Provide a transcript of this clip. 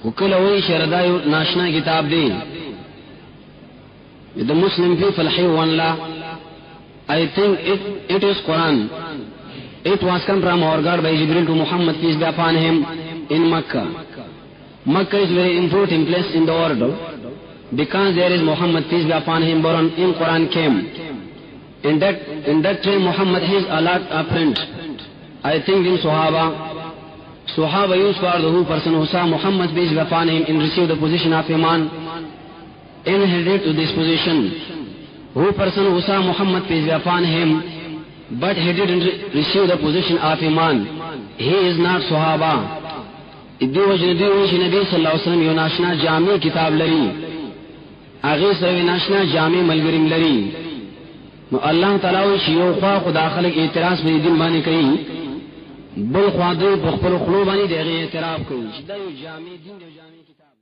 وکلوی شردایو ناشنا کتاب دی the Muslim people have one law. I think it is Quran. It was come from our God by Jibril to Muhammad, peace be upon him, in Makkah. Makkah is very important place in the world because there is Muhammad, peace be upon him, born in Quran came. In that time Muhammad has a lot of friends. I think in Sahaba used for the who person who saw Muhammad, peace be upon him, and received the position of Iman, inherited to this position. Who person who saw Muhammad, peace be upon him, but he didn't receive the position of Iman, he is not Sahaba. Iddi wajh Nabi sallallahu alaihi wasallam yunashna jami kitab lari, aghi sa yunashna jami malgarim lari. No Allah Ta'ala shiyo khwa khuda khalik itiraz bi din bani kayi, bul khwa do bukhpul khulu bani de ghi itiraf kayi. Shida yu jami din de jami kitab.